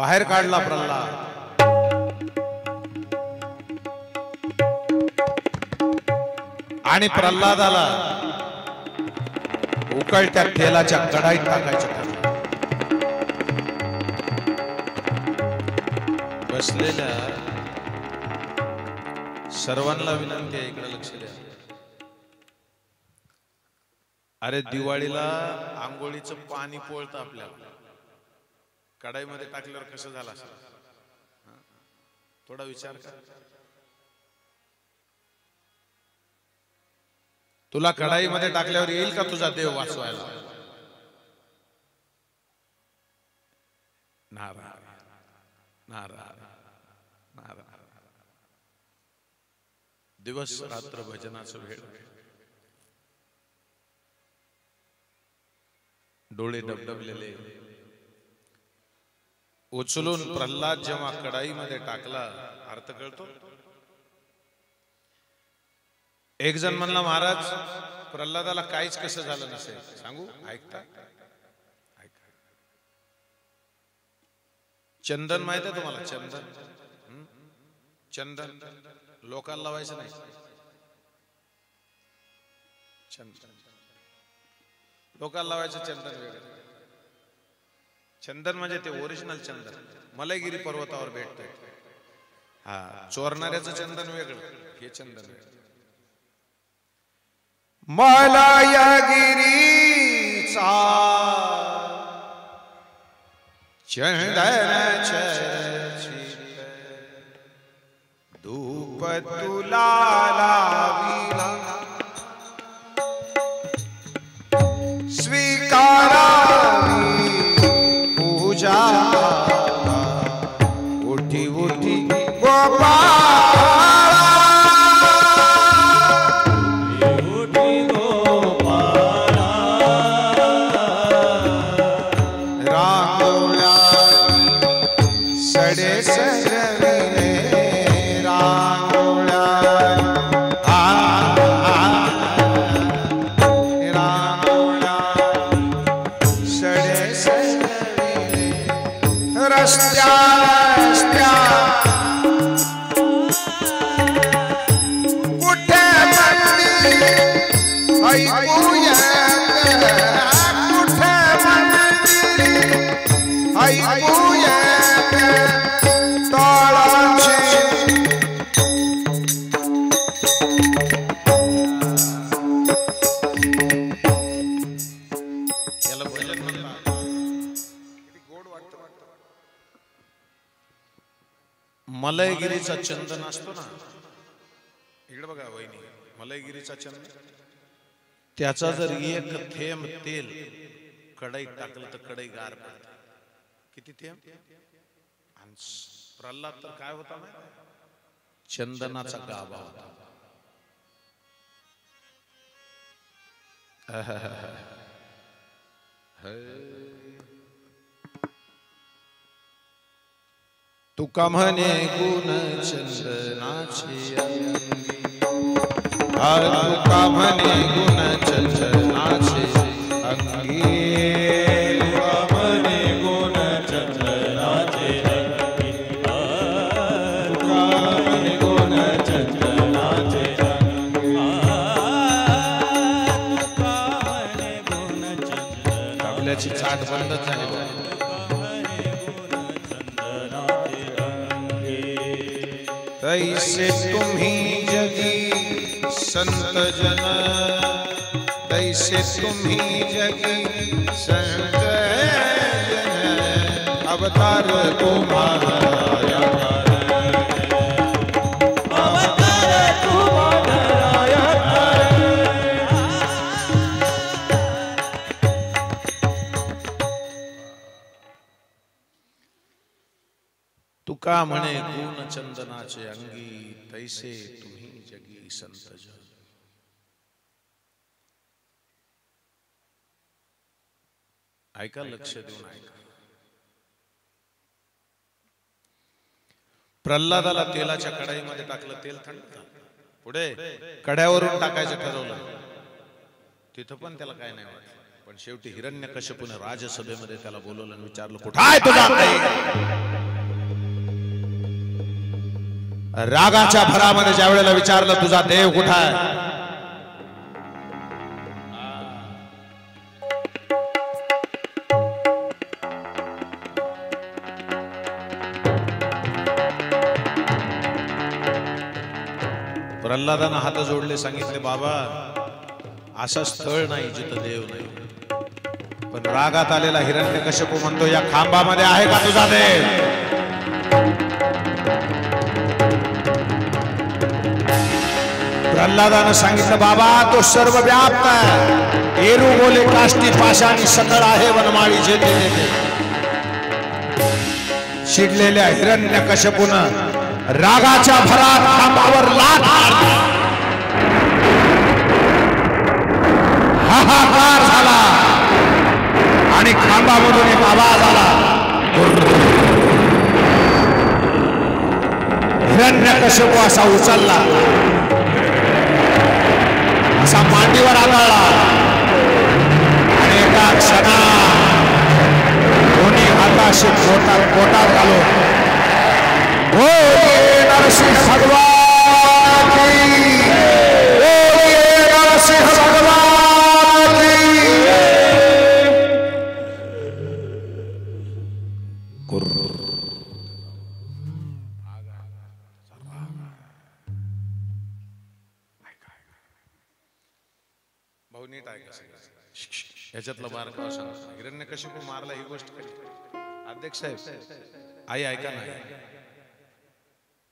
बाहेर काढला प्रल्हाद. आणि प्रल्हादाला उकळत्या तेलाच्या कढाईत टाकायचं ठरलं. बसलेल्या सर्वांना विनंती आहे, इकडे लक्ष द्या. अरे दिवाळीला आंघोळीचं पाणी पोळतं आपल्याला, कढाईमध्ये टाकल्यावर कसं झालं असेल थोडा विचार कर. तुला कढाईमध्ये टाकल्यावर येईल का तुझा देव वाचवायला? नारायण नारायण नारायण. दिवस रात्र भजनाचं वेळ, डोळे डबडबलेले. उचलून प्रल्हाद जेव्हा कढाईमध्ये टाकला, अर्थ कळतो? एक जण म्हणला, महाराज प्रल्हादाला काहीच कसं झालं नसेल. सांगू? ऐकता? ऐका. चंदन माहित आहे तुम्हाला? चंदन, चंदन लोकांना लावायचं नाही. चंदन लोकांना लावायचं, चंदन वेगळं. चंदन म्हणजे ते ओरिजिनल चंदन, मलयगिरी पर्वतावर भेटत. हा, चोरणाऱ्याचं चंदन वेगळं, हे चंदन वेगळं. मलयगिरीचा चंदन चर्चित, धूप तुला लाविला, स्वीकारावी पूजा, उठी उठी गोपाळ, उठी गोपाळ, रांगोळ्या सडे सजविले, रांगोळ्या रस्त्या रस्त्या कुठे मंदिर ऐकू येत, कुठे मंदिर ऐकू येत ताळाची. याला भजन म्हणतात. मलयगिरीचा चंदन असतो ना, इकडे बघा वहिनी, मलयगिरीचा चंदन, त्याचा जर एक थेंब तेल कढईत टाकलं तर कढई गार पडते. किती थेंब? आणि प्रल्हाद तर काय होता माहिती? चंदनाचा गाभा होता. तुका म्हणे गुण चंदनाचे अंगी, तुका म्हणे गुण चंदनाचे अंगी, तुका म्हणे गुण चंदनाचे अंगी, तुका म्हणे गुण चंदनाचे अंगी, तुका म्हणे गुण चंदनाचे. आपल्याची चाट बंदच झाली. तैसे तुम्ही जगी संत जन, तैसे तुम्ही जगी संत जन, अवतार तुम्हारा अवतार तुम्हारा. तुका म्हणे गुण चंदनाचे अंगी, तैसे तुम्ही जगी संत जन. ऐका, लक्ष देऊन ऐका. प्रल्हादाला तेलाच्या कढाईमध्ये टाकलं, तेल थंड झालं. पुढे कढ्यावरून टाकायचं ठरवलं, तिथं पण त्याला काय नाही वाटलं. पण शेवटी हिरण्यकश्यपूने राजसभेमध्ये त्याला बोलवलं आणि विचारलं, कुठं आहे तुझा आई? रागाच्या भरामध्ये ज्या वेळेला विचारलं, तुझा देव कुठं आहे? प्रल्हादानं हात जोडले, सांगितले, बाबा असं स्थळ नाही जिथं देव नाही. पण रागात आलेला हिरण्यकश्यपू म्हणतो, या खांबामध्ये आहे का तुझा देव? प्रल्हादानं सांगितलं, बाबा तो सर्वव्याप्त आहे, एरू बोले काष्टी पाशाणी सकळ आहे वनमाळी जेथे तेथे. चिडलेल्या हिरण्यकश्यपूनं रागाच्या भरात खांबावर लाथ मारली. हाहाकार झाला आणि खांबामधून एक आवाज आला. हिरण्यकश्यपू असा उचलला, असा मांडीवर आदळला आणि एका क्षणात दोन्ही हाताशी पोटात घालून, बोलिए नरसिंह भगवान की, बोलिए नरसिंह भगवान की. भाऊ नीट ऐका सगळं, याच्यातला बारकावा सांगतो. हिरण्यकश्यपू मारला ही गोष्ट कधी? अध्यक्ष साहेब, आई ऐका ना,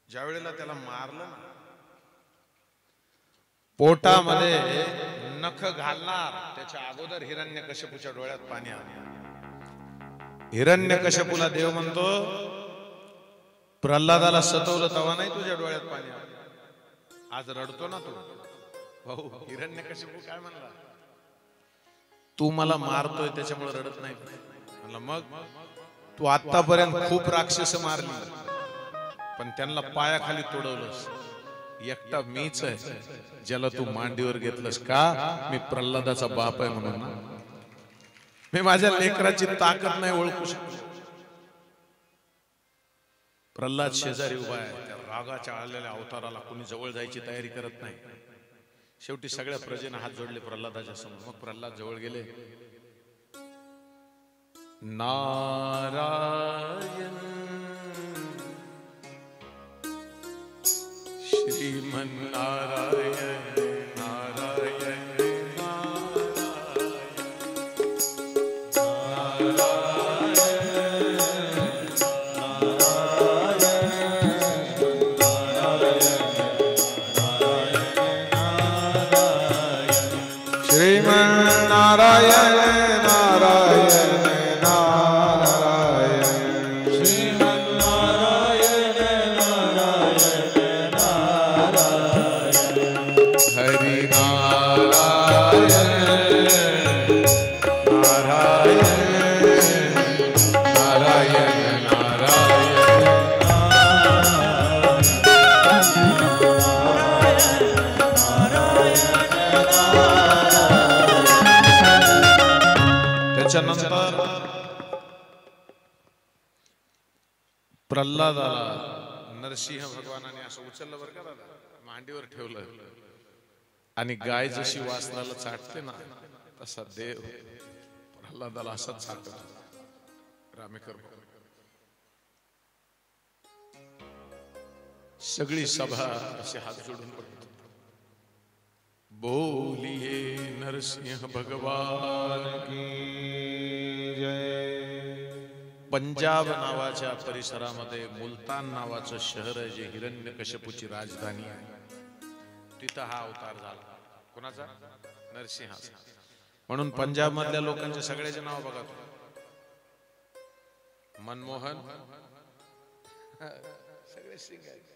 ज्या वेळेला त्याला मारलं ना, पोटामध्ये नख घालणार त्याच्या अगोदर हिरण्यकश्यपूच्या डोळ्यात पाणी आलं. हिरण्यकश्यपूला देव म्हणतो, प्रल्हादाला सतवलं तेव्हा नाही तुझ्या डोळ्यात पाणी आलं, आज रडतो ना तू. भाऊ हिरण्यकश्यपू काय म्हणला, तू मला मारतोय त्याच्यामुळे रडत नाही. म्हणलं मग तू आतापर्यंत खूप राक्षस मारली, पण त्यांना पायाखाली तोडवलंस. एकटा मीच आहे ज्याला तू मांडीवर घेतलंस. का? मी प्रल्हादाचा बाप आहे म्हणून ना. मी माझ्या लेकराची ताकद नाही ओळखू शकतो. प्रल्हाद शेजारी उभा आहे, त्या रागाच्या आलेल्या अवताराला कोणी जवळ जायची तयारी करत नाही. शेवटी सगळ्या प्रजेने हात जोडले प्रल्हादाच्या समोर. मग प्रल्हाद जवळ गेले. नारायण श्रीमन नारायण नारायण श्रीमन नारायण नारायण नारायण श्रीमन नारायण नारायण नारायण हरि नारायण नारायण नारायण त्याच्यानंतर प्रल्हादाला नरसिंह भगवानाने असं उचललं बरं का दादा, मांडीवर ठेवलं आणि गाय जशी वासनाला चाटते ना तसा देव प्रल्हादाला असाच चाटत. रामेकर सगळी सभा असे हात जोडून पडत. बोलिए नरसिंह भगवान की जय. पंजाब नावाच्या परिसरामध्ये मुलतान नावाचं शहर आहे, जे हिरण्यकश्यपूची राजधानी आहे. तिथं हा अवतार झाला. कोणाचा? नरसिंहाचा. म्हणून पंजाब मधल्या लोकांचे सगळ्याचे नाव बघा. मनमोहन सगळे सिंग आहेत.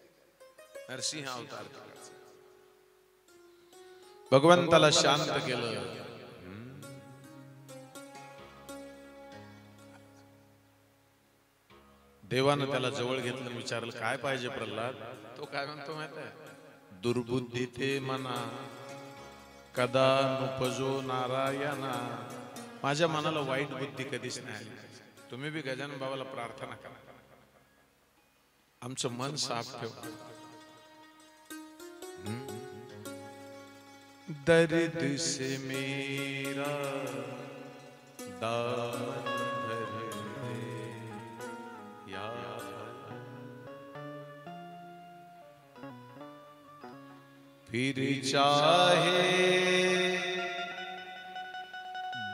नरसिंह अवतार भगवंताला शांत केलं. देवानं त्याला जवळ घेतलं, विचारलं काय पाहिजे प्रल्हाद. तो काय म्हणतो माहित आहे? दुर्बुद्धी ते मना कदा नुपजो नारायणा माझ्या मनाला वाईट बुद्धी कधीच नाही आली. तुम्ही बी गजानन बाबाला प्रार्थना करा, आमचं मन साफ ठेव. दर्द से मेरा दामन भर दे या फिर चाहे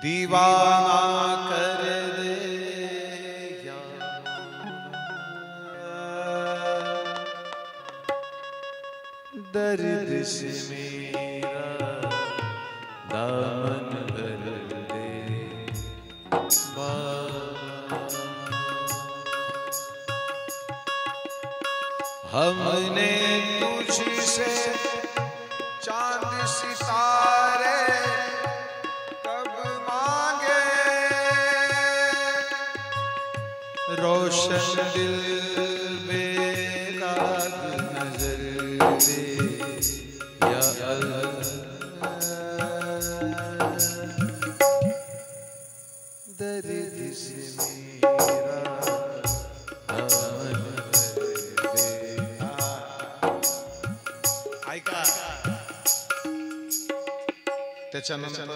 दीवाना कर दे या दर्द से मेरा दामन भर दे बाबा. हमने तुझसे चांद सितारे कब मांगे, रोशन दिल बेदाग नजर दे या अल्लाह. दर्द से मेरा दामन भर दे. ऐका, त्याच्यानंतर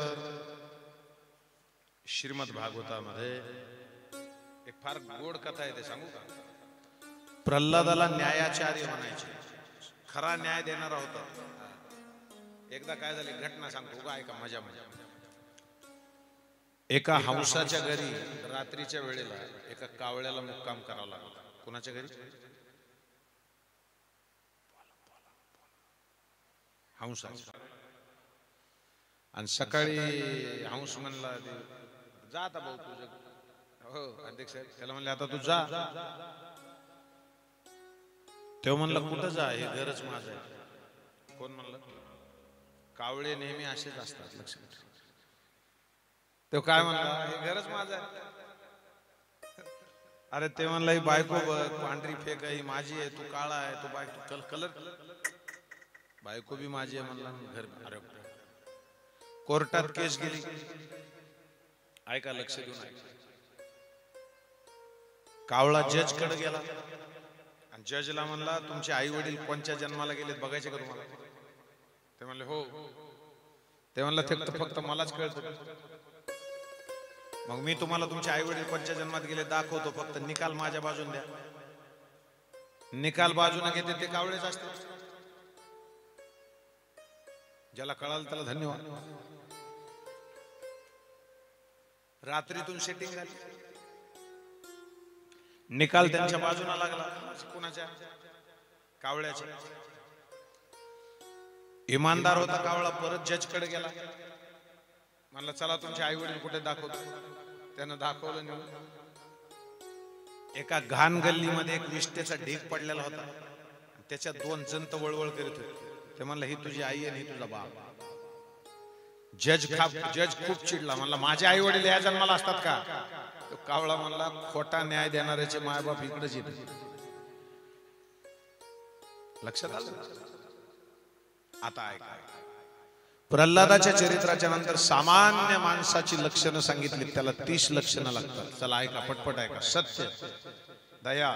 श्रीमद भागवतामध्ये एक फार गोड कथा आहे, ते सांगू का? प्रल्हादाला न्यायाचार्य म्हणायचे, खरा न्याय देणारा होता. एकदा काय झाली घटना सांगतो का, ऐका मजा मजा. एका हंसाच्या घरी रात्रीच्या वेळेला एका कावळ्याला मुक्काम करावा लागला. कुणाच्या घरी? हंसा. आणि सकाळी हंस म्हणला, जा आता भाऊ तुझं. हो अध्यक्ष, त्याला म्हणले आता तू जा. तेव्हा म्हणला कुठं जा, हे घरच माझं आहे. कोण म्हणलं? कावळे नेहमी असेच असतात, लक्षात. तो काय म्हणला, हे घरच माझं आहे. अरे ते म्हणला, ही बायको बघ, पांढरी फेक आहे, ही माझी आहे. तू काळा आहे, तू बायको कलर, बायको बी माझी आहे म्हणला, घर. अरे कोर्टात केस गेली. ऐका, लक्ष देऊन ऐका. कावळा जज कडे गेला आणि जजला म्हणला, तुमचे आई वडील कोणत्या जन्माला गेलेत बघायचे का तुम्हाला? ते म्हणले हो. ते म्हणला फक्त मलाच कळतं. मग मी तुम्हाला तुमचे आई वडील कोणत्या जन्मात गेले दाखवतो, फक्त निकाल माझ्या बाजून द्या. निकाल बाजूने घेते ते कावळेच असते. ज्याला कळालं त्याला धन्यवाद. रात्रीतून सेटिंग झाली, निकाल त्यांच्या बाजूला लागला. कुणाच्या? कावळ्याच्या. इमानदार होता कावळा. परत जज कडे गेला, म्हणला चला तुमचे आई वडील कुठे दाखवतो. त्यानं दाखवलं नाही. एका घाण गल्लीमध्ये एक विष्टेचा ढीग पडलेला होता, त्याच्यात दोन जंत वळवळ करीत होते. ते म्हणलं ही तुझी आई आणि ही तुझा बाप. जज खूप चिडला, म्हणला माझे आई वडील या जन्माला असतात का? तो कावळा म्हणला खोटा न्याय देणाऱ्याचे मायबाप इकडेच येते. लक्षात आलं? आता ऐका, प्रल्हादाच्या चरित्राच्या नंतर सामान्य माणसाची लक्षणं सांगितली, त्याला 30 लक्षणं लागतात. चला ऐका, पटपट ऐका. सत्य, दया,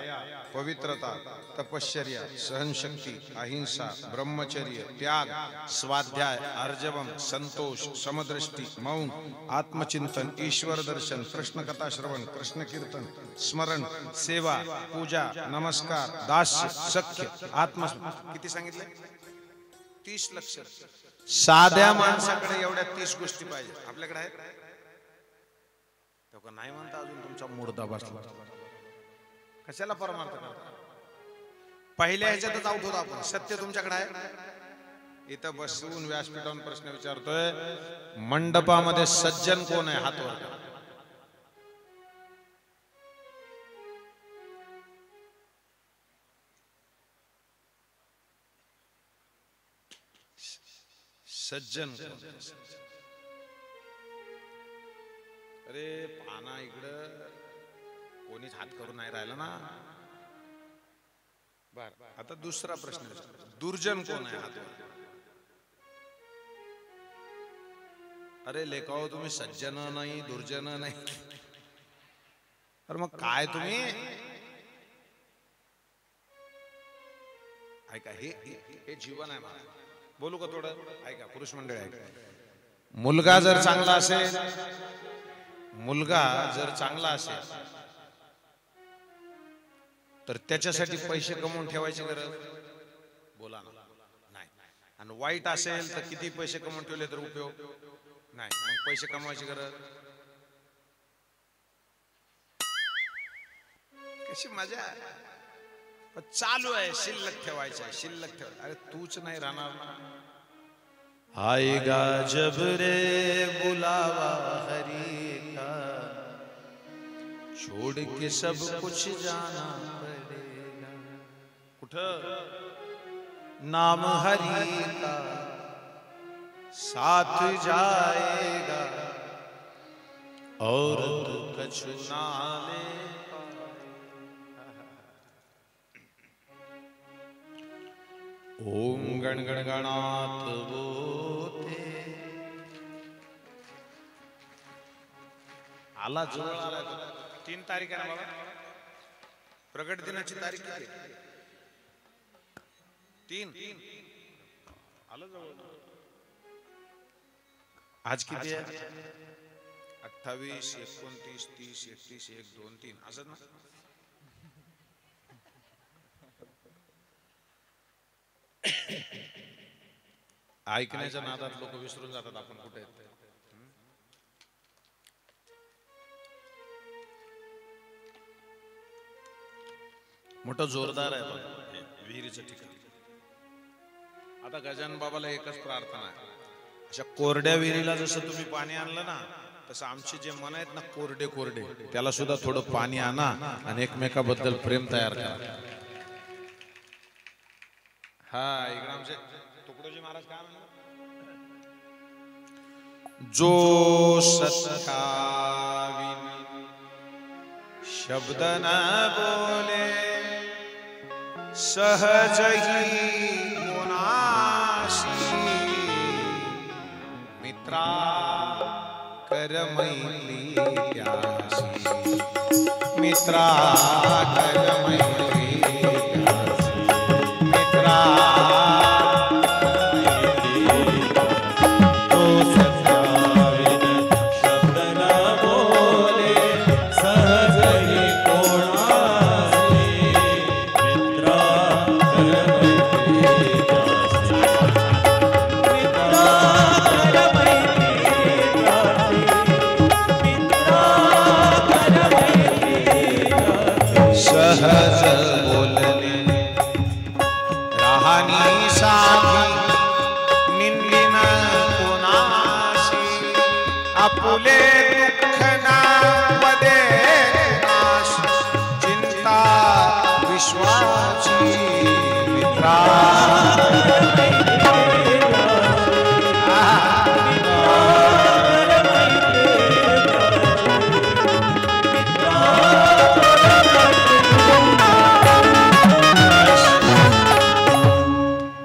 पवित्रता, तपश्चर्या, सहनशक्ती, अहिंसा, ब्रह्मचर्य, त्याग, स्वाध्याय, आर्जवम, संतोष, समदृष्टी, मौन, आत्मचिंतन, ईश्वर दर्शन, कृष्ण कथा श्रवण, कृष्ण कीर्तन, स्मरण, सेवा, पूजा, नमस्कार, दास्य, सख्य, आत्म. किती सांगितले? 30 लक्षण. साध्या माणसाकडे एवढ्या 30 गोष्टी पाहिजे. आपल्याकडे आहेत का? नाही म्हणता अजून तुमचा मुर्दा बसला. कशाला परमार्थ करता? पहिल्या ह्याच्यातच आउट होतो आपण. सत्य तुमच्याकडे आहे? इथं बसून व्यासपीठावर प्रश्न विचारतोय, मंडपामध्ये सज्जन कोण आहे? हात वर करा. सज्जन कोण? अरे पाना इकडं कोणीच हात करून नाही राहिला ना. बर, आता दुसरा प्रश्न, दुर्जन कोण आहे? हात. अरे लेखाओ तुम्ही सज्जन नाही दुर्जन नाही, अरे मग काय तुम्ही ऐका, हे जीवन आहे मला. बोलू का थोडं? ऐका पुरुष मंडळी ऐका. मुलगा जर चांगला असेल, मुलगा जर चांगला असेल तर त्याच्यासाठी पैसे कमवून ठेवायची गरज बोला ना नाही. आणि वाईट असेल तर किती पैसे कमवून ठेवले तर उपयोग नाही. मग पैसे कमवायची गरज कशी मजा चालू आहे. शिल्लक ठेवायचं आहे, शिल्लक ठेवायचं. अरे तूच नाही राहणार ना. आएगा जब रे बुलावा हरी का, छोड़ के सब कुछ जाना पड़ेगा. कुठं? नाम हरी का साथ जाएगा और तू कछु ना ले. ओम गण गण गणात बोते. आला जवळ आला. 3 तारीख आहे ना बाबा, प्रगट दिनाची तारीख किती? 3 आलं जवळ. आज किती आहे? 28, 29, 30, 31, 1, 2, 3 असं ना. ऐकण्याच्या नादात लोक विसरून जातात आपण कुठे आहेत. मोठं जोरदार आहे विहिरीचं ठिकाण. आता गजानन बाबाला एकच प्रार्थना आहे, अशा कोरड्या विहिरीला जसं तुम्ही पाणी आणलं ना, तसं आमचे जे मन आहेत ना कोरडे कोरडे, त्याला सुद्धा थोडं पाणी आणा आणि एकमेकाबद्दल प्रेम तयार करा. हा इकडे आमचे तुकडोजी महाराज काय म्हणतात? जो सत्या शब्द न बोले सहज ही कोणाशी, मित्रा कर मैत्री त्याशी, मित्रा कर मैत्री त्याशी, मित्रा आपुले दुःख ना मध्ये नाश, चिंता विश्वाची मित्रा.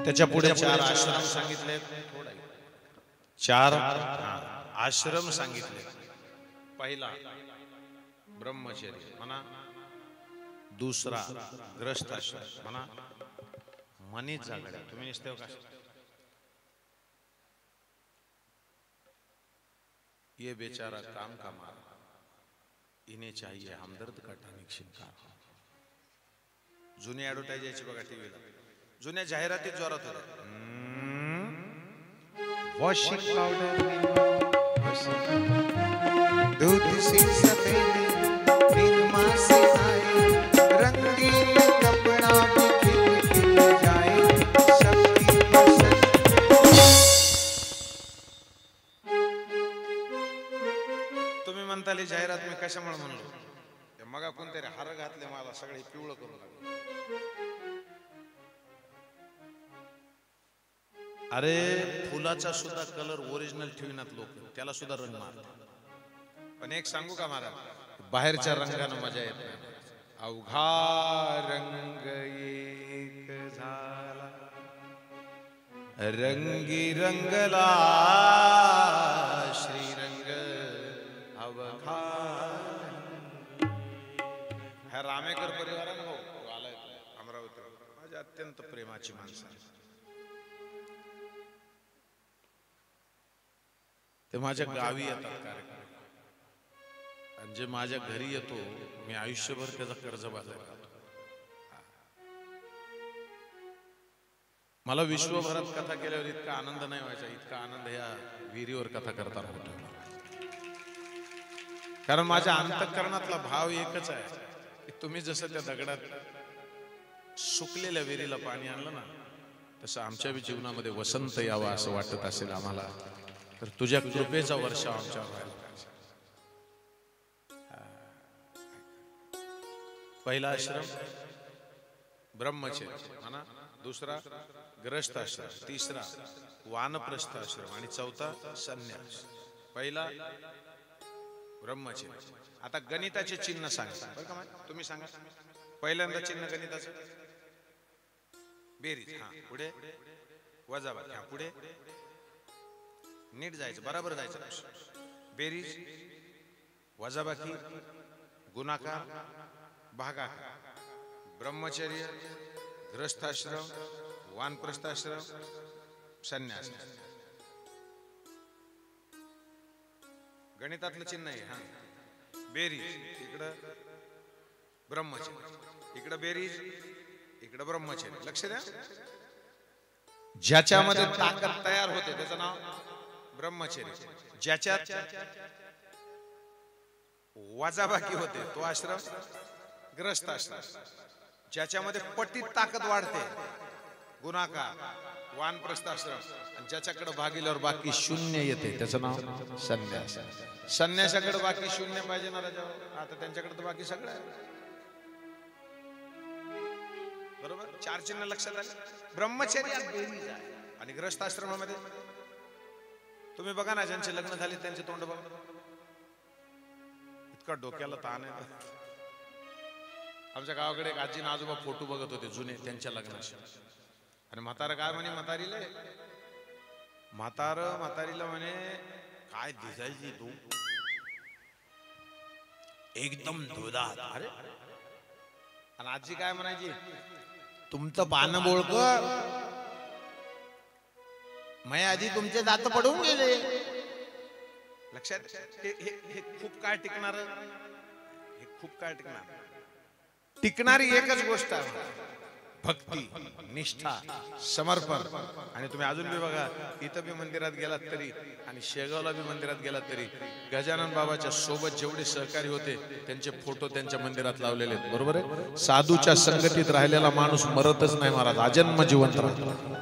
त्याच्या पुढे 4 आश्रम सांगितले. 4 आश्रम सांगितले. पहिला ब्रह्मचर्य म्हणा, दुसरा ग्रस्त आश्रम म्हणा, मनीच जागड्या. तुम्ही निसते का? ये बेचारा काम का मारा, इन्हें चाहिए हमदर्द का टॉनिक शिनकार. जुनी ऍडव्हर्टाईज यायची बघा टीव्हीला, जुन्या जाहिराती जोरात होत्या. वॉशिंग पावडर दूध से सफेद निरमा से आए, रंगीन कपड़ा भी खिल खिल जाए, सबकी पसंद. तुम्ही म्हणताली जाहिरात मी कशामुळे म्हणलो? मग कोणतरी हार घातले मला, सगळे पिवळं करून लागले. अरे फुलाचा सुद्धा कलर ओरिजिनल ठेविनात लोक, त्याला सुद्धा रंग मारतात. पण एक सांगू का महाराज, बाहेरच्या रंगानं मजा येत नाही. अवघा रंग एक झाला, रंगी रंगला श्री रामेकर परिवारानं हो आलाय अमरावती, माझी अत्यंत प्रेमाची माणसं. ते माझ्या गावी येतात कार्यक्रम, आणि जे माझ्या घरी येतो मी आयुष्यभर त्याचा कर्ज बाजायला लागतो. मला विश्वभरात कथा केल्यावर इतका आनंद नाही व्हायचा, इतका आनंद ह्या विहिरीवर कथा करताना होतो. कारण माझ्या अंतःकरणातला भाव एकच आहे की तुम्ही जसं त्या दगडात सुकलेल्या विहिरीला पाणी आणलं ना, तसं आमच्या जीवनामध्ये वसंत यावा असं वाटत असेल आम्हाला, तर तुझ्या कृपेचा वर्षाव आमच्यावर व्हायला पाहिजे. पहिला आश्रम ब्रह्मचर्य म्हणा, दुसरा ग्रस्त आश्रम, तिसरा वानप्रस्थ आश्रम आणि चौथा संन्यास. पहिला ब्रह्मचर्य. आता गणिताचे चिन्ह सांगा बरं का, तुम्ही सांगा. पहिल्यांदा चिन्ह गणिताचं बेरीज, हा पुढे वजाबाकी, हा पुढे नीट जायचं, बरोबर जायचं. बेरीज, वजाबाकी, गुणाकार, भागाकार. ब्रह्मचर्य, गृहस्थाश्रम, वानप्रस्थाश्रम, संन्यास. गणितातलं चिन्ह आहे. हा बेरीज, इकडं ब्रह्मचर्य, इकडं बेरीज, इकडं ब्रह्मचर्य. लक्ष द्या, ज्याच्यामध्ये ताकद तयार होते त्याचं नाव ब्रह्मचर्य, ज्याच्यात वजाबाकी होते तो आश्रम ग्रहस्थाश्रम, ज्याच्यामध्ये पटीत ताकद वाढते गुणाकार वानप्रस्थाश्रम, आणि ज्याच्याकडे भागिल्यावर बाकी शून्य येते त्याचं नाव संन्यास. संन्यासाकडे बाकी शून्य पाहिजे ना राजा, आता त्यांच्याकडे तर बाकी सगळं आहे. बरोबर, चार चिन्ह लक्षात आले. ब्रह्मचर्य आणि गृहस्थाश्रमामध्ये तुम्ही बघा ना, ज्यांचे लग्न झाले त्यांचे तोंड बघा, इतका डोक्याला ताण आहे. आमच्या गावाकडे एक आजी आणि आजोबा फोटो बघत होते जुने त्यांच्या लग्नाचे, आणि म्हातारा काय म्हणे म्हातारीला, म्हातारीला म्हणे काय दिसायची तू एकदम दुधात. अरे, आणि आजी काय म्हणायची, तुमचं पानं बोळकं, माझ्या आधी तुमचे दात पडून गेले. लक्षात, हे खूप काळ टिकणार, हे खूप काळ टिकणारी एकच गोष्ट आहे, भक्ती, निष्ठा, समर्पण. आणि तुम्ही अजून बी बघा, इथं बी मंदिरात गेलात तरी आणि शेगावला बी मंदिरात गेलात तरी गजानन बाबाच्या सोबत जेवढे सहकारी होते त्यांचे फोटो त्यांच्या मंदिरात लावलेले आहेत. बरोबर आहे. साधूच्या संगतीत राहिलेला माणूस मरतच नाही महाराज, आजन्म जिवंत राहतो.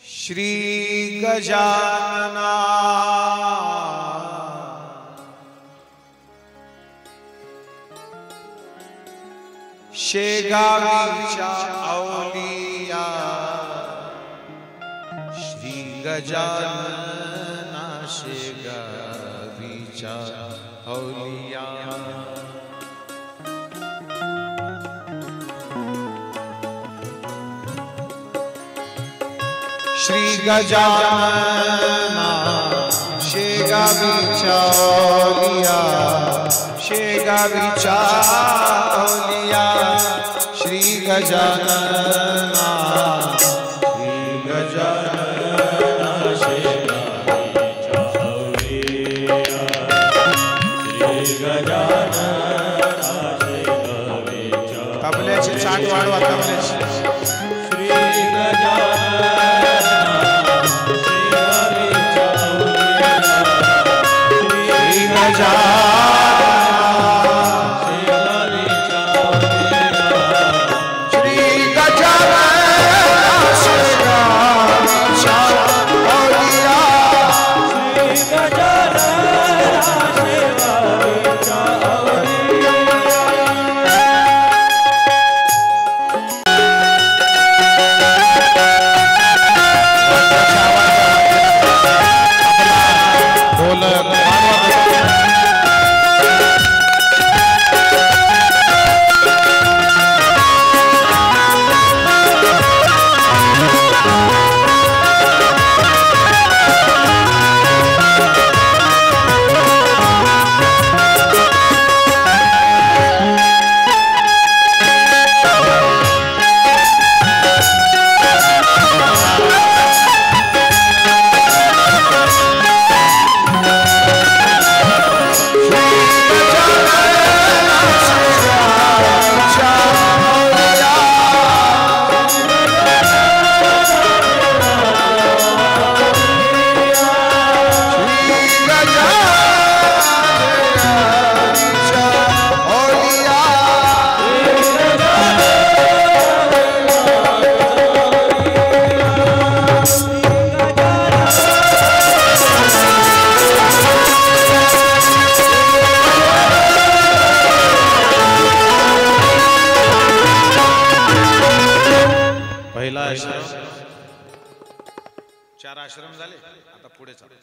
श्री गजानना शेगावीच्या अवलिया, श्री गजानना शेगावीच्या अवलिया. श्री गजानना शेगावीच्या अवलिया, शेगावीच्या अवलिया. श्री गजानना, श्री गजानना शेगावीच्या अवलिया, श्री गजानना शेगावीच्या. तबल्याची चाट वाढवा, तबल्याची. श्री गजानना आश्रम, 4 आश्रम झाले. आता पुढे चालू.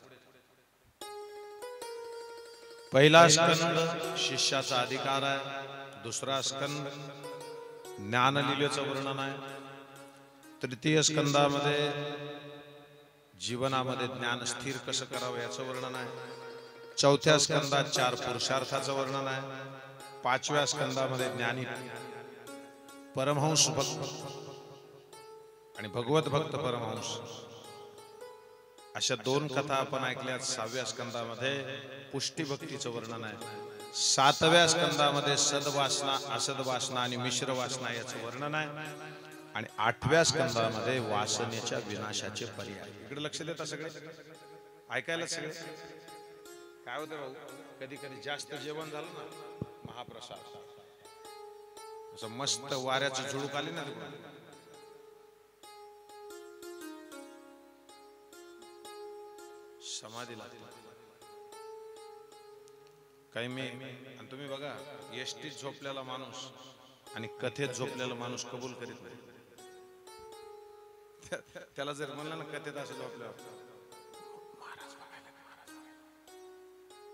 पहिला स्कंद शिष्याचा अधिकार आहे. दुसरा स्कंद ज्ञानलीलेचं वर्णन आहे. तृतीय स्कंदामध्ये जीवनामध्ये ज्ञान स्थिर कसं करावं याचं वर्णन आहे. चौथ्या स्कंदात 4 पुरुषार्थाचं वर्णन आहे. 5व्या स्कंदामध्ये ज्ञानी परमहंस भक्त आणि भगवत भक्त परमहंस अशा 2 कथा आपण ऐकल्यात. 6व्या स्कंदामध्ये पुष्टी भक्तीचं वर्णन आहे. 7व्या स्कंदामध्ये सद्वासना, असद्वासना आणि मिश्र वासना याचं वर्णन आहे. आणि 8व्या स्कंदामध्ये वासनेच्या विनाशाचे पर्याय. इकडे लक्ष देता सगळे, ऐकायला सगळे. काय होतं भाऊ, कधी कधी जास्त जेवण झालं ना, महाप्रसाद असं मस्त वाऱ्याचं झुळूक आली ना, समाधी लागते. काही मी आणि तुम्ही बघा, एसटीत झोपलेला माणूस आणि कथेत झोपलेला माणूस कबूल करीत नाही. त्याला जर म्हणलं ना कथेत असं झोपल्यावर, महाराज बघायला,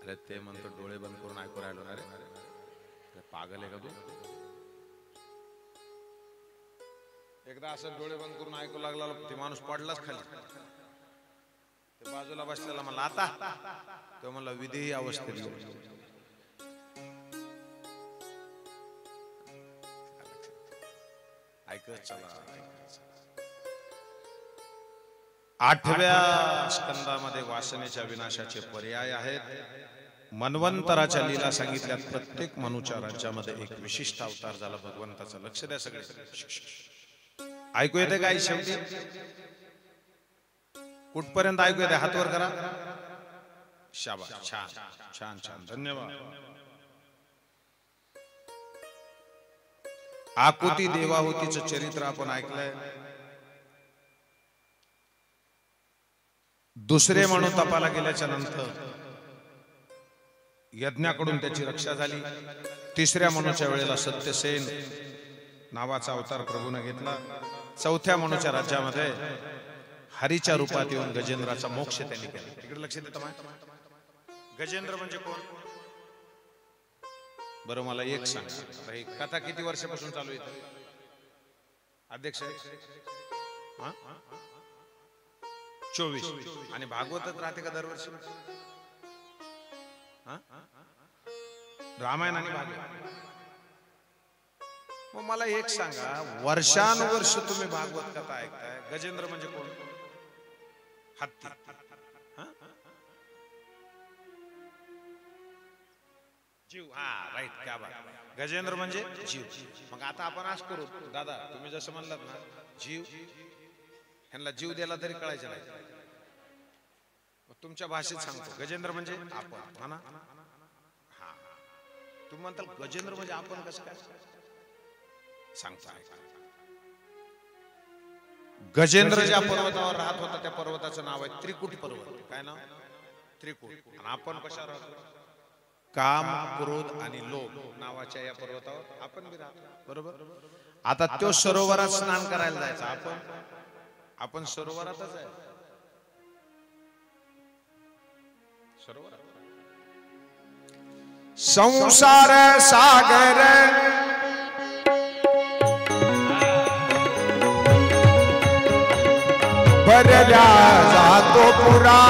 अरे ते म्हणतो डोळे बंद करून ऐकू राहिलो. अरे पागल आहे का तू? एकदा असं डोळे बंद करून ऐकू लागला, ते माणूस पडलाच खाली. ते बाजूला बसलेला म्हणला आता, तो म्हणला विधेयी अवस्थेत. ऐकत चला. 8व्या स्कंदामध्ये वासनेच्या विनाशाचे पर्याय आहेत. मन्वंतराच्या लीला सांगितल्यात. प्रत्येक मनुच्या राज्यामध्ये एक विशिष्ट अवतार झाला भगवंताचा. लक्ष द्या सगळे. ऐकू येते काय? शेवटी कुठपर्यंत ऐकू येते? हात वर करा. शाबास, छान छान छान, धन्यवाद. आकुती देवाहुतीचं चरित्र आपण ऐकलंय. दुसरे म्हणून तपाला गेल्याच्या नंतर यज्ञाकडून त्याची रक्षा झाली. तिसऱ्या मनुच्या वेळेला सत्यसेन नावाचा अवतार प्रभूने घेतला. चौथ्या मनुच्या राज्यामध्ये हरीच्या रूपात येऊन गजेंद्राचा मोक्ष त्यांनी केला. इकडे लक्ष देता. गजेंद्र म्हणजे कोण बरं? मला एक सांगा, ही कथा किती वर्षापासून चालू आहे अध्यक्ष? 24. आणि भागवतच राहते का दरवर्षी? रामायण आणि भागवत. मग मला एक सांगा, वर्षानुवर्ष तुम्ही भागवत कथा ऐकताय. गजेंद्र म्हणजे कोण? हत्ती. जीव. हा, राईट. क्या बात. गजेंद्र म्हणजे जीव. मग आता आपण आज करू दादा, तुम्ही जसं म्हणलात ना, जीव, ह्यांना जीव द्यायला तरी कळायचं नाही. तुमच्या भाषेत सांगतो, गजेंद्र म्हणजे आपण, हा ना? हा, तुम्ही म्हणताल गजेंद्र म्हणजे आपण कसं काय सांगता? गजेंद्र ज्या पर्वतावर राहत होता त्या पर्वताचं नाव आहे त्रिकुट पर्वत. काय नाव? त्रिकुट. आणि आपण कशावर राहतो? काम, क्रोध आणि लोभ नावाच्या या पर्वतावर आपण बी राहतो. बरोबर. आता तो सरोवरात स्नान करायला जायचा. आपण सरोवरातच आहे. सरोवरात. संसार सागर भरल्या जातो पुरा,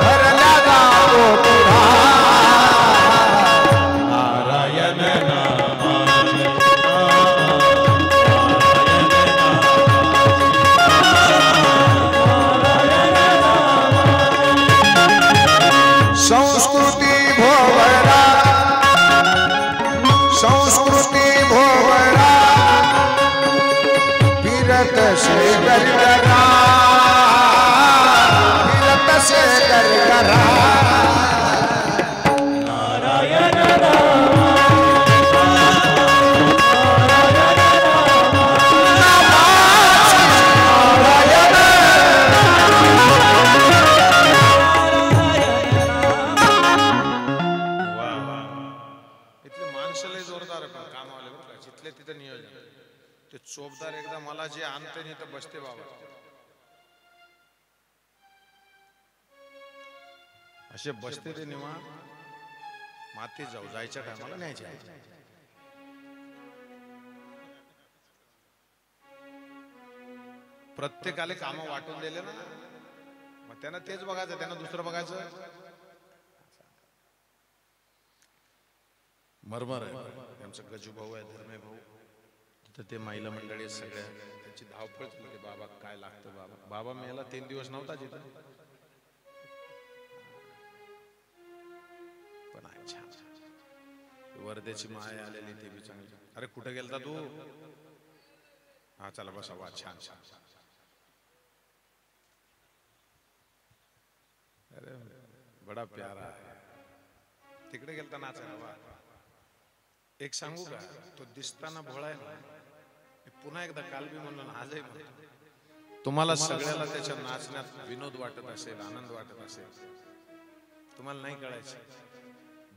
भरल्या जातो पुरा. नारायण नामाचे, संस्कृती भोवरा, संस्कृती भोवरा, फिरत से गरगरा, फिरत से गरगरा. नारायण ते चोपदार एकदा मला जे आणते नाही तर बसते बाबा. असे बसते ते निवा माती जाऊ जायच्या टायमाला न्यायचे. प्रत्येकाला कामं वाटून दिले ना, मग त्यांना तेच बघायचं, त्यांना दुसरं बघायचं. मरमर आहे त्यांचं, गजू भाऊ आहे, धर्मे भाऊ, तिथं ते महिला मंडळी सगळ्या त्यांची धावपळ चालली. बाबा काय लागतं बाबा. बाबा मेला 3 दिवस नव्हता तिथं, पण अच्छा वर्धेची माय आलेली ते बी चांगली. अरे कुठे गेलता तू? हा चला बसा. वा छान छान. अरे बडा प्यारा आहे. तिकडे गेलता नाचायला. वा. एक सांगू का, तो दिसताना भोळा आहे ना, पुन्हा एकदा काल बी म्हणून आजही म्हणतो, तुम्हाला सगळ्याला त्याच्या नाचण्यात विनोद वाटत असेल, आनंद वाटत असेल, तुम्हाला नाही कळायचं.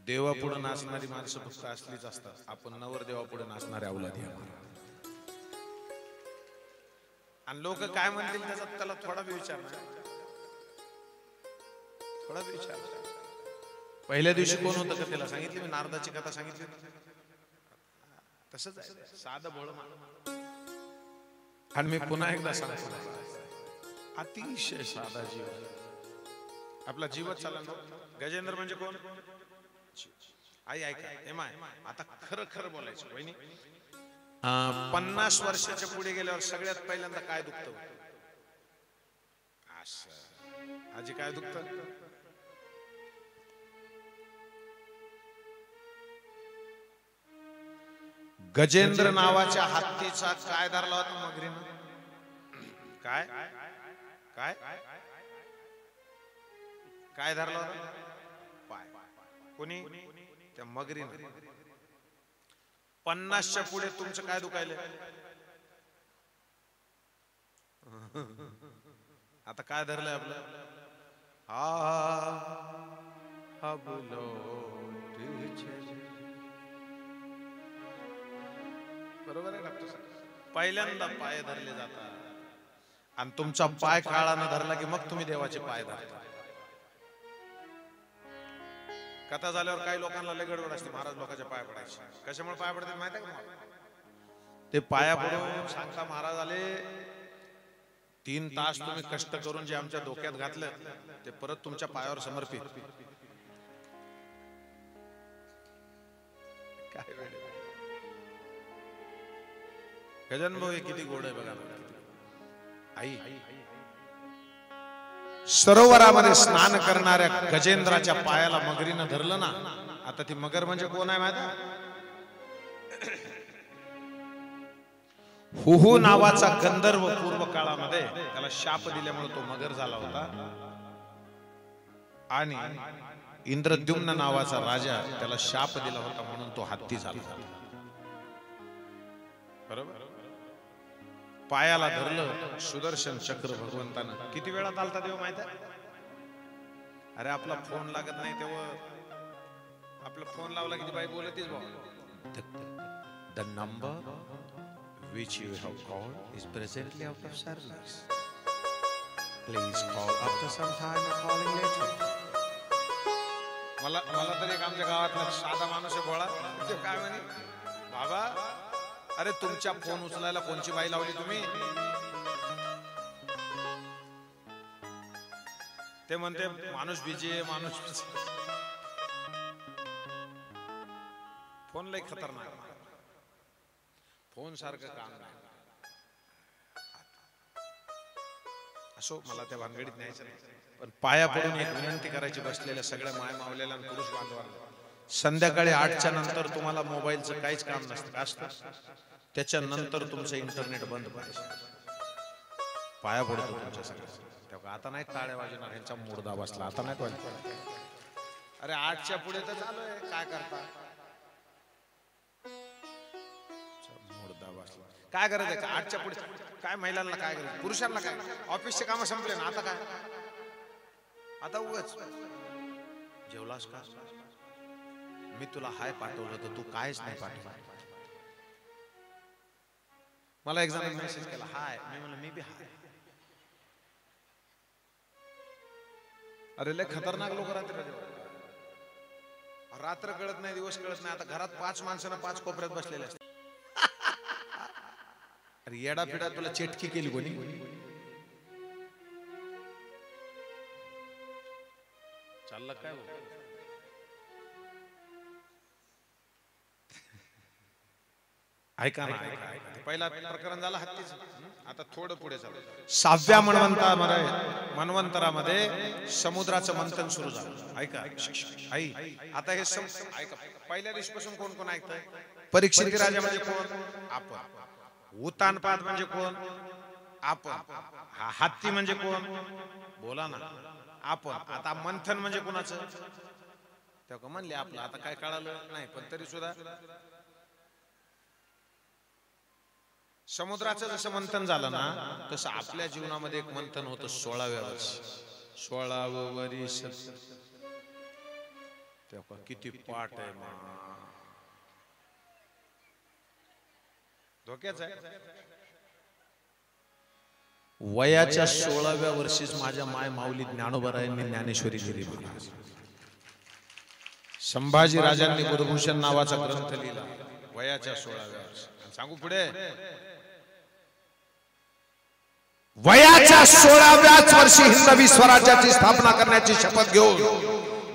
देवापुढे नाचणारी माणसं फक्त असलीच असतात. आपण नवर देवापुढे नाचणारे अवलादी आहोत. आणि लोक काय म्हणतील त्याचा त्याला थोडा बी विचार नाही, थोडा बी विचार. पहिल्या दिवशी कोण होतं का त्याला सांगितली मी, नारदाची कथा सांगितली. तसंच आहे, साधं भोळ. आणि मी पुन्हा एकदा सांगतो, अतिशय साधा जीव आपला. जीवच चालला. गजेंद्र म्हणजे कोण? आई ऐका, एमाय आता खरं खरं बोलायचं वहिनी. 50 वर्षाच्या पुढे गेल्यावर सगळ्यात पहिल्यांदा काय दुखतं? असं आजी काय दुखतं? गजेंद्र नावाच्या हत्तीचा काय धरला होता मगरीनं? काय काय काय धरला होता? पाय. कोणी? त्या मगरीनं. 50च्या पुढे तुमचं काय दुखायले? आता काय धरलंय आपलं? बरोबर आहे डॉक्टर साहेब. पहिल्यांदा पाय धरले जातात आणि तुमचा पाय काळानं धरला की मग तुम्ही देवाचे पाय धरता. कथा झाल्यावर काही लोकांना लय गडबड असते, महाराज लोकांच्या पाया पडायचे. कशामुळे पाया पडतात माहिती आहे का? ते पाया पडून सांगता महाराज आले, 3 तास तुम्ही कष्ट करून जे आमच्या डोक्यात घातलं ते परत तुमच्या पायावर समर्पित. काय वेळ. गजानन भाऊ किती गोड आहे बघा. आई सरोवरामध्ये स्नान करणाऱ्या गजेंद्राच्या पायाला मगरीनं धरलं ना. आता ती मगर म्हणजे कोण आहे माहिती? हुहू नावाचा गंधर्व पूर्व काळामध्ये त्याला शाप दिल्यामुळे तो मगर झाला होता. आणि इंद्रद्युम्न नावाचा राजा त्याला शाप दिला होता म्हणून तो हत्ती झाला. बरोबर. पायाला धरलं सुदर्शन चक्र भगवंतानं. किती वेळात आलता देव माहित आहे? अरे आपला फोन लागत नाही तेव्हा आपला फोन लावला की बाई बोलतीच भाऊ. The number which you have called is presently out of service. Please call after some time or calling later. मला तर एक आमच्या गावातला साधा माणूस आहे भोळा, ते काय म्हणे, बाबा अरे तुमच्या फोन उचलायला कोणची बाई लावली तुम्ही? ते म्हणते माणूस बिजी आहे, माणूस. फोन लय खतरनाक. फोन सारखं काम नाही. असो मला त्या भानगडीत न्यायचं नाही. पण पाया पडून एक विनंती करायची बसलेल्या सगळ्या माय मावलेल्या पुरुष बांधवांना. संध्याकाळी 8च्या नंतर तुम्हाला मोबाईलचं काहीच काम नसतं. असतं त्याच्यानंतर तुमचं इंटरनेट बंद पाहिजे. पाया पडतो तुमच्या सगळ्या. तेव्हा आता नाही टाळ्या वाजवणार, ह्यांचा मुर्दा बसला. आता नाही पाहिजे. अरे 8च्या पुढे तर चालू आहे, काय करता? काय करायचं का 8च्या पुढे? काय महिलांना काय करायचं, पुरुषांना काय? ऑफिसचे काम संपले ना, आता काय? आता उगाच जेवलास का? मी तुला हाय पाठवलं तर तू कायच नाही पाठवलं. मला एक जण मेसेज केला हाय, मी म्हणलं मी बी हाय. अरे लय खतरनाक लोक रात्र कळत नाही, दिवस कळत नाही. आता घरात 5 माणसांना 5 कोपऱ्यात बसलेले असतात. अरे येडा पिडा तुला चेटकी केली कोणी? चाललं काय ऐका ना, पहिला प्रकरण झालं हत्तीचं. आता थोडं पुढे चालू. 6व्या मन्वंतरामध्ये समुद्राचं मंथन सुरू झालं. ऐका आई, आता हे ऐका, पहिल्या दिवशीपासून कोण कोण ऐकतंय? परीक्षित राजा म्हणजे कोण? आपण. उत्तानपाद म्हणजे कोण? आपण. हा हत्ती म्हणजे कोण? बोला ना, आपण. आता मंथन म्हणजे कोणाचं? तेव्हा म्हणले आपलं. आता काय कळालं नाही, पण तरी सुद्धा समुद्राचं जसं मंथन झालं ना, तसं आपल्या जीवनामध्ये एक मंथन होतं 16व्या वर्षी. 16वं वर्ष. तेव्हा किती पाठ आहे धोक्याच आहे. वयाच्या 16व्या वर्षीच माझ्या माय माऊली ज्ञानोबारायांनी ज्ञानेश्वरी दिली मला. संभाजी राजांनी बुधभूषण नावाचा ग्रंथ लिहिला वयाच्या 16व्या वर्षी. सांगू पुढे, वयाच्या 16व्याच वर्षी हिंदवी स्वराज्याची स्थापना करण्याची शपथ घेऊन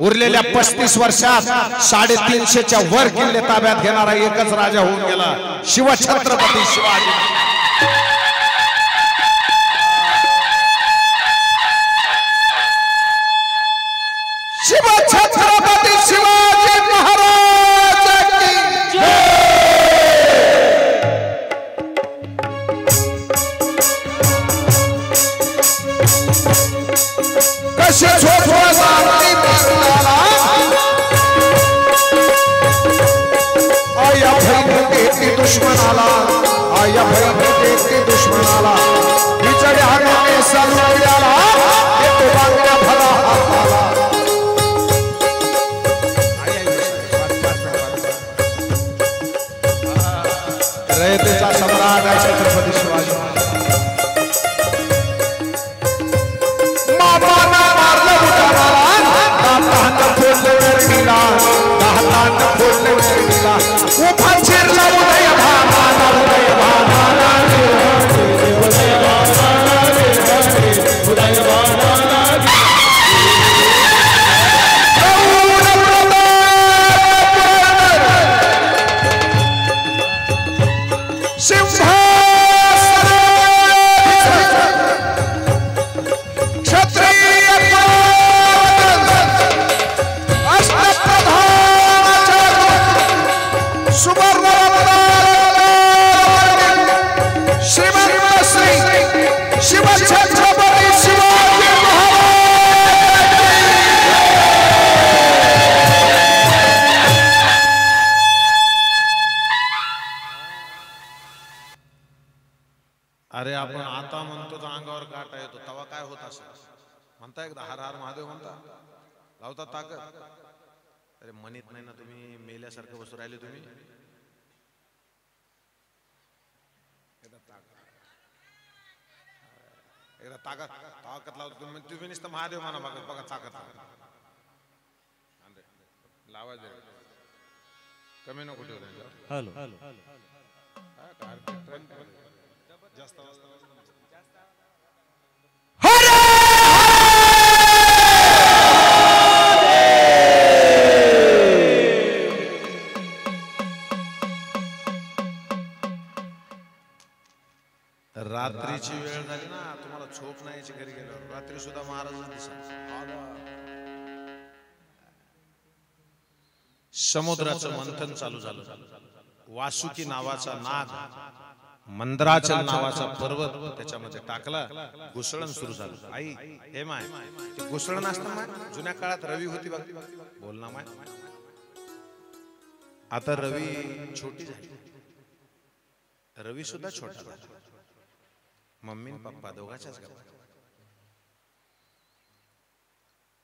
उरलेल्या 35 वर्षात 350च्या वर किल्ले ताब्यात घेणारा एकच राजा होऊन गेला, शिवछत्रपती शिवाजी. शिवछत्रपती शिवाजी महाराज की जय. कसे छोटवा सारथी मारला आया भैन देती दुश्मनाला, आया भैन देती दुश्मनाला. बिचड्या गाणे सलवल्याला येतो बांगड्या भला हाताला. रयतेचा सम्राट आहे छत्रपती शिवाजी. अरे आपण आता म्हणतो तर अंगावर काटा येतो, तेव्हा काय होत असं म्हणता? एकदा हर हर महादेव म्हणता, लावता ताकद. अरे म्हणत नाही ना तुम्ही, मेल्यासारखं बसू राहिले तुम्ही. एकदा ताकद ताकद लावतो तुम्ही. तुम्ही नुसतं महादेव म्हणा, बघा बघा ताकद लावायचं. कमी नको ठेवू. हॅलो जास्त रात्रीची वेळ झाली ना, तुम्हाला झोप नाही यायची घरी गेल्यावर. रात्री सुद्धा महाराज दिसत. समुद्राचं मंथन चालू झालं. वासुकी नावाचा नाग मंदराचल नावाचा पर्वत त्याच्यामध्ये टाकला. घुसळण सुरू झालं. आई हे माय, ते घुसळण असतं माय. जुन्या काळात रवी होती बघ, बोल ना माय. आता रवी छोटी झाली. रवी सुद्धा छोटा झाला. मम्मी पप्पा दोघाच्याच गप्पा.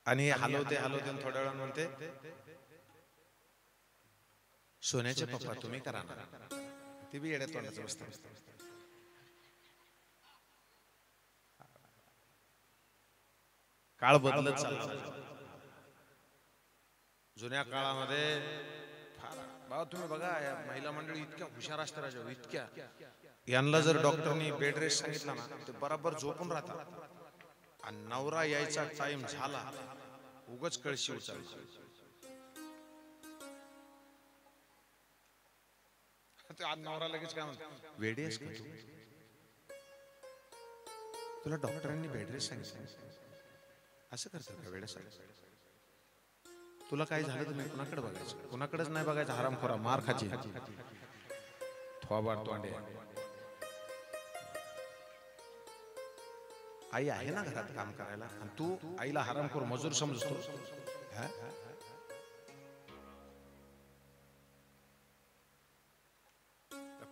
आणि हलवते हलवते थोड्या वेळा म्हणते, सोन्याचे पप्पा तुम्ही करा ना. ती बी येड्या तोंडाचं बसते. काळ बदलत चालला. जुन्या काळामध्ये बाबा तुम्ही बघा या महिला मंडळी इतक्या हुशार असतात राजा, इतक्या. यांना जर डॉक्टरनी बेड रेस्ट सांगितला ना ते बरोबर झोपून राहतात. आणि नवरा यायचा टाइम झाला उगच कळशी उचलली. नवरा लगेच काय म्हणतो, वेडी आहेस का तू? तुला डॉक्टरांनी बेड रेस्ट सांगितलं, असं करतात का वेड्यासारखं? तुला काय झालं तर मी कुणाकडे बघायचं? कुणाकडेच नाही बघायचं. हरामखोरा मार खाची थोबाड तोंडे. आई आहे ना घरात काम करायला आणि तू आईला हरामखोर मजूर समजतो.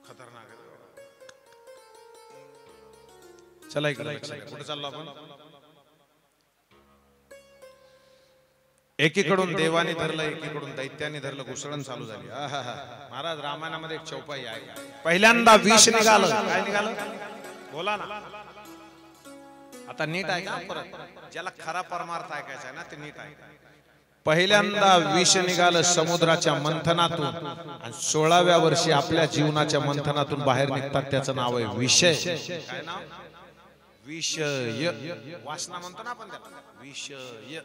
खतरनाक आहे. चला इकडे कुठे चाललो आपण? एकीकडून देवाने धरलं, एकीकडून दैत्याने धरलं, घुसळण चालू झाली. महाराज रामायणामध्ये एक चौपाई आहे. पहिल्यांदा विष निघालं. काय निघालं? बोला ना. आता नीट ऐका परत. ज्याला खरा परमार्थ ऐकायचा आहे ना ते नीट ऐका. पहिल्यांदा विष निघालं समुद्राच्या मंथनातून आणि 16व्या वर्षी आपल्या जीवनाच्या मंथनातून बाहेर निघतात. त्याचं नाव आहे विषय. काय नाव? विषय. वासना म्हणतो ना आपण त्याला, विषय.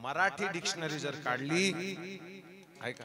मराठी डिक्शनरी जर काढली, ऐका